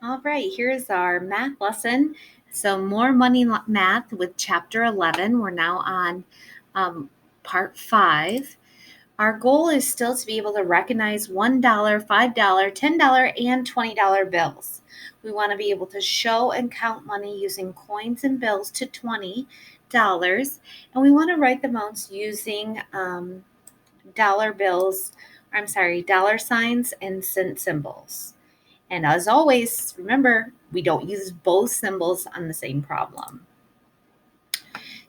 All right, here's our math lesson. So, more money math with chapter 11. We're now on part 5. Our goal is still to be able to recognize $1, $5, $10, and $20 bills. We want to be able to show and count money using coins and bills to $20, and we want to write the amounts using dollar signs and cent symbols. And as always, remember, we don't use both symbols on the same problem.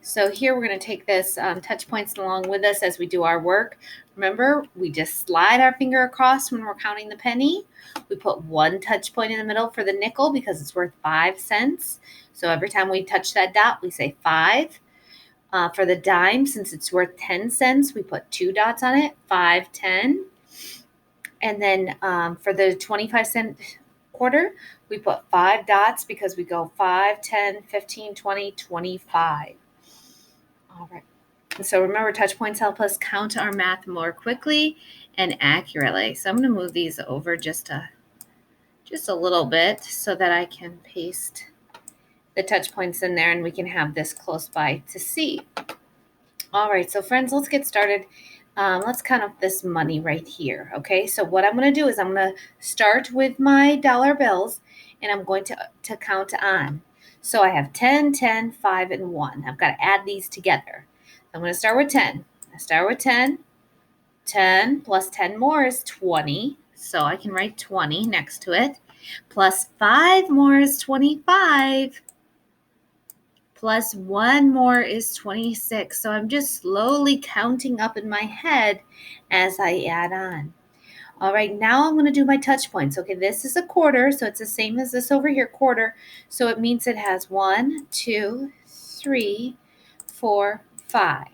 So here we're going to take this touch points along with us as we do our work. Remember, we just slide our finger across when we're counting the penny. We put one touch point in the middle for the nickel because it's worth 5 cents. So every time we touch that dot, we say 5. For the dime, since it's worth 10 cents, we put 2 dots on it, 5, 10. And then for the 25-cent quarter, we put 5 dots because we go 5, 10, 15, 20, 25. All right. So remember, touch points help us count our math more quickly and accurately. So I'm going to move these over just a little bit so that I can paste the touch points in there and we can have this close by to see. All right, so friends, let's get started. Let's count up this money right here, okay? So what I'm going to do is I'm going to start with my dollar bills, and I'm going to count on. So I have 10, 10, 5, and 1. I've got to add these together. I'm going to start with 10. I start with 10. 10 plus 10 more is 20, so I can write 20 next to it. Plus 5 more is 25. Plus 1 more is 26. So I'm just slowly counting up in my head as I add on. All right, now I'm going to do my touch points. Okay, this is a quarter, so it's the same as this over here, quarter. So it means it has 1, 2, 3, 4, 5.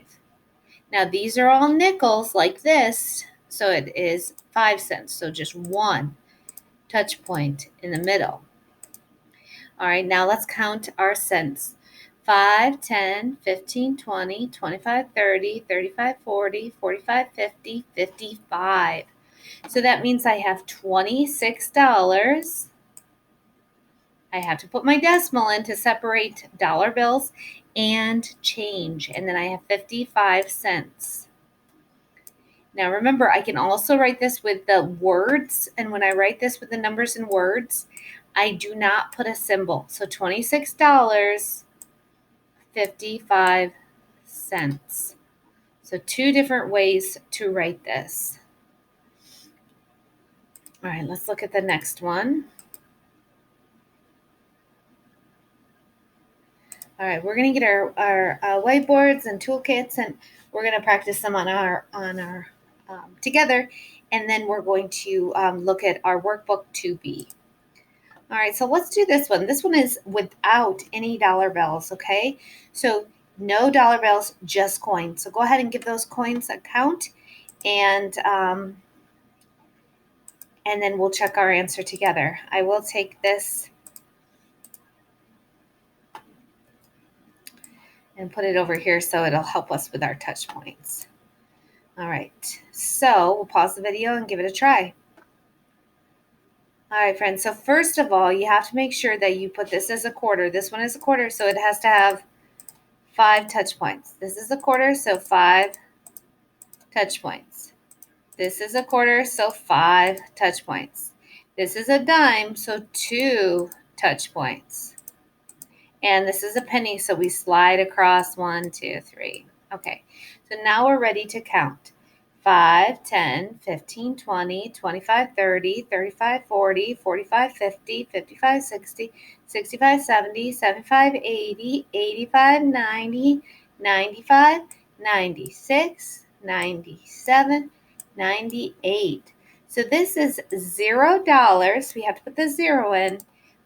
Now these are all nickels like this, so it is 5 cents. So just one touch point in the middle. All right, now let's count our cents. 5, 10, 15, 20, 25, 30, 35, 40, 45, 50, 55. So that means I have $26. I have to put my decimal in to separate dollar bills and change. And then I have 55 cents. Now remember, I can also write this with the words. And when I write this with the numbers and words, I do not put a symbol. So $26. 55 cents. So 2 different ways to write this. All right, let's look at the next one. All right, we're going to get our whiteboards and toolkits, and we're going to practice them on our together, and then we're going to look at our workbook 2B. All right, so let's do this one. This one is without any dollar bills, okay? So no dollar bills, just coins. So go ahead and give those coins a count, and then we'll check our answer together. I will take this and put it over here so it'll help us with our touch points. All right, so we'll pause the video and give it a try. All right, friends, so first of all, you have to make sure that you put this as a quarter. This one is a quarter, so it has to have 5 touch points. This is a quarter, so 5 touch points. This is a quarter, so 5 touch points. This is a dime, so 2 touch points. And this is a penny, so we slide across 1, 2, 3. Okay, so now we're ready to count. 5, 10, 15, 20, 25, 30, 35, 40, 45, 50, 55, 60, 65, 70, 75, 80, 85, 90, 95, 96, 97, 98. So this is $0. We have to put the 0 in,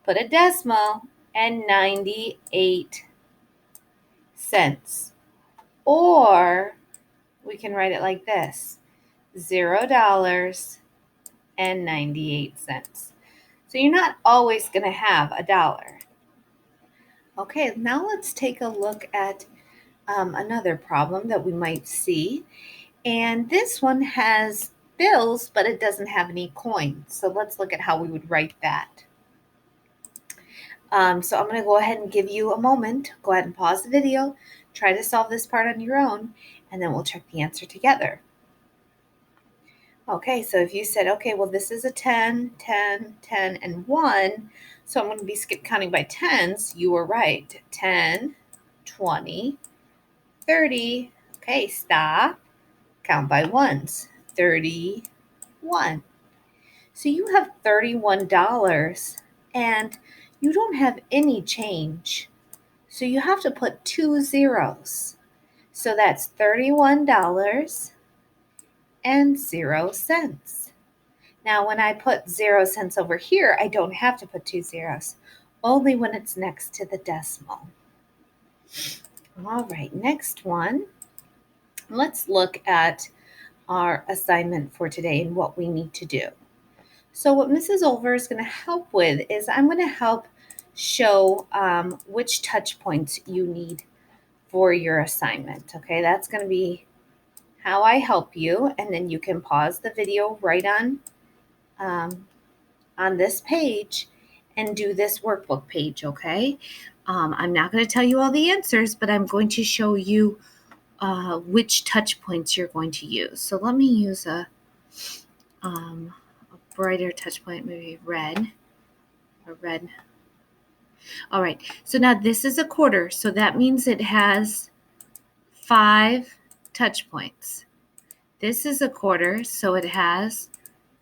put a decimal, and 98 cents. Or we can write it like this, $0 and 98 cents. So you're not always going to have a dollar. Okay, now let's take a look at another problem that we might see. And this one has bills, but it doesn't have any coins. So let's look at how we would write that. So I'm going to go ahead and give you a moment. Go ahead and pause the video. Try to solve this part on your own, and then we'll check the answer together. Okay, so if you said, okay, well, this is a 10, 10, 10, and 1, so I'm going to be skip counting by tens, you were right. 10, 20, 30. Okay, stop. Count by ones. 31. So you have $31 and you don't have any change. So you have to put 2 zeros. So that's $31 and 0 cents. Now, when I put 0 cents over here, I don't have to put 2 zeros, only when it's next to the decimal. All right, next one. Let's look at our assignment for today and what we need to do. So what Mrs. Olver is going to help with is I'm going to help show which touch points you need for your assignment. Okay, that's going to be how I help you, and then you can pause the video right on this page and do this workbook page. Okay, I'm not going to tell you all the answers, but I'm going to show you which touch points you're going to use. So let me use a brighter touch point, maybe red. All right, so now this is a quarter, so that means it has 5 touch points. This is a quarter, so it has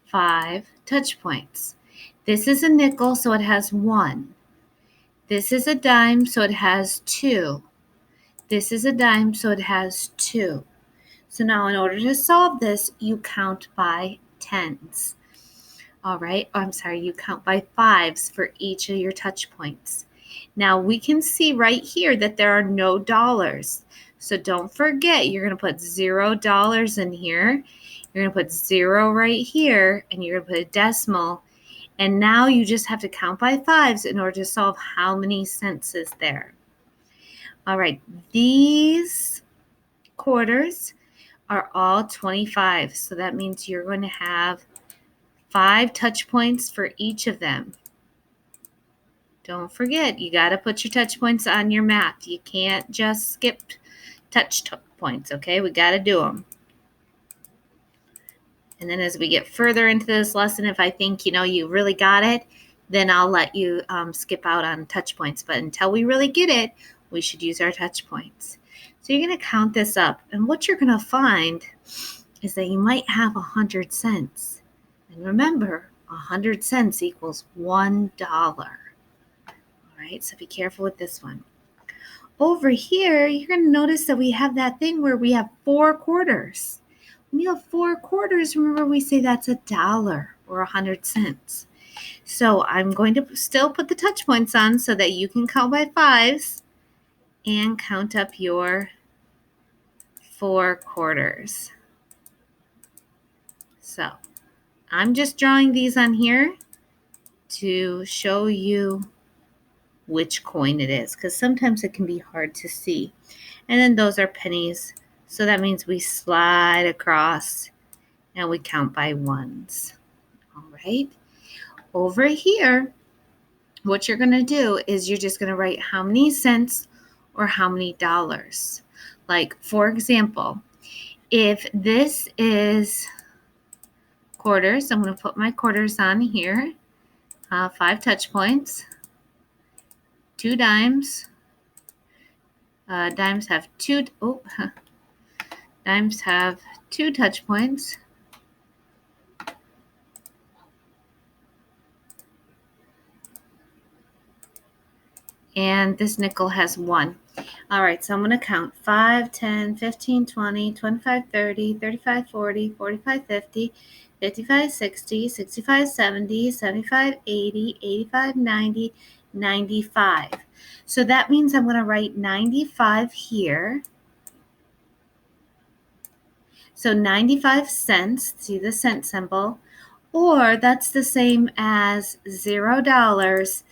5 touch points. This is a nickel, so it has 1. This is a dime, so it has 2. This is a dime, so it has 2. So now in order to solve this, you count by tens. All right, you count by fives for each of your touch points. Now we can see right here that there are no dollars. So don't forget, you're going to put $0 in here. You're going to put 0 right here, and you're going to put a decimal. And now you just have to count by fives in order to solve how many cents is there. All right, these quarters are all 25. So that means you're going to have 5 touch points for each of them. Don't forget, you got to put your touch points on your math. You can't just skip touch points, okay? We got to do them. And then as we get further into this lesson, if I think, you really got it, then I'll let you skip out on touch points. But until we really get it, we should use our touch points. So you're going to count this up. And what you're going to find is that you might have 100 cents. And remember, 100 cents equals $1. All right, so be careful with this one. Over here, you're going to notice that we have that thing where we have 4 quarters. When you have 4 quarters, remember we say that's $1 or 100 cents. So I'm going to still put the touch points on so that you can count by fives and count up your 4 quarters. So I'm just drawing these on here to show you which coin it is, because sometimes it can be hard to see. And then those are pennies, so that means we slide across and we count by ones. All right, over here, what you're going to do is you're just going to write how many cents or how many dollars. Like, for example, if this is quarters, I'm going to put my quarters on here, 5 touch points, 2 dimes. Dimes have 2 touch points. And this nickel has 1. All right, so I'm going to count 5, 10, 15, 20, 25, 30, 35, 40, 45, 50, 55, 60, 65, 70, 75, 80, 85, 90, 95. So that means I'm going to write 95 here. So 95 cents, see the cent symbol, or that's the same as $0,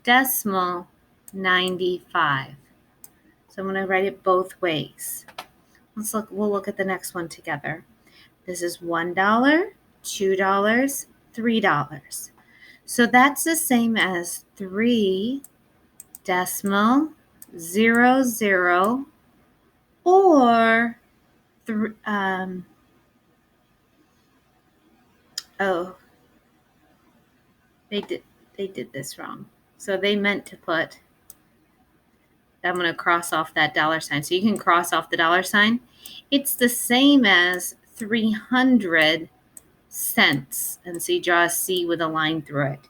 decimal 95. So I'm going to write it both ways. We'll look at the next one together. This is $1, $2, $3. So that's the same as 3 decimal 00 or oh, they did this wrong. So they meant to put, I'm going to cross off that dollar sign. So you can cross off the dollar sign. It's the same as 300 cents. And so you draw a C with a line through it.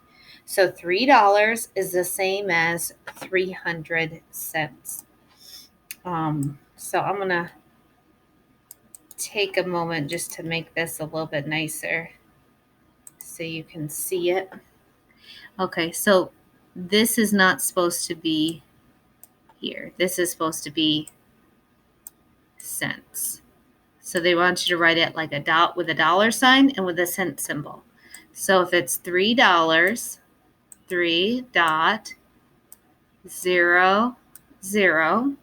So $3 is the same as 300 cents. So I'm going to take a moment just to make this a little bit nicer so you can see it. Okay, so this is not supposed to be here. This is supposed to be cents. So they want you to write it like a dot with a dollar sign and with a cent symbol. So if it's $3, 3.00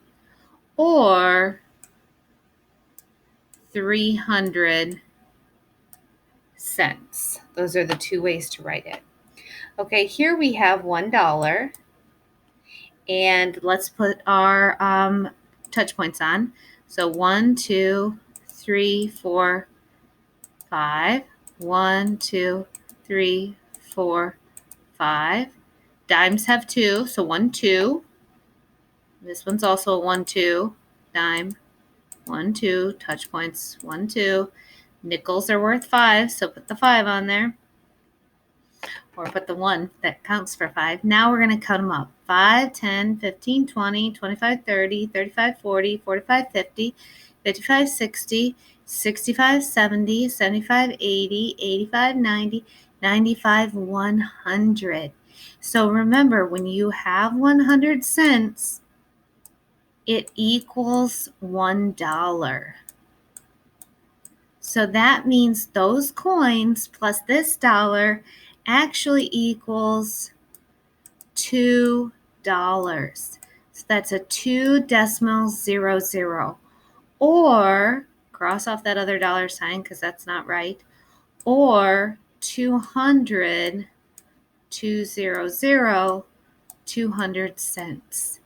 or 300 cents. Those are the two ways to write it. Okay, here we have $1. And let's put our touch points on. So 1, 2, 3, 4, 5. 1, 2, 3, 4, 5. Dimes have 2, so 1, 2. This one's also a 1, 2 dime. 1, 2, touch points, 1, 2. Nickels are worth 5, so put the 5 on there. Or put the 1 that counts for 5. Now we're going to cut them up. 5, 10, 15, 20, 25, 30, 35, 40, 45, 50, 55, 60, 65, 70, 75, 80, 85, 90, 95, 100. So remember, when you have 100 cents, it equals $1. So that means those coins plus this dollar actually equals $2. So that's a 2.00. Or cross off that other dollar sign because that's not right. Or 200, 200, 200 cents.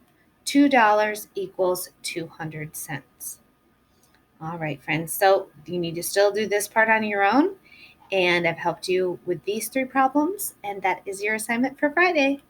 $2 equals 200 cents. All right, friends. So you need to still do this part on your own. And I've helped you with these 3 problems. And that is your assignment for Friday.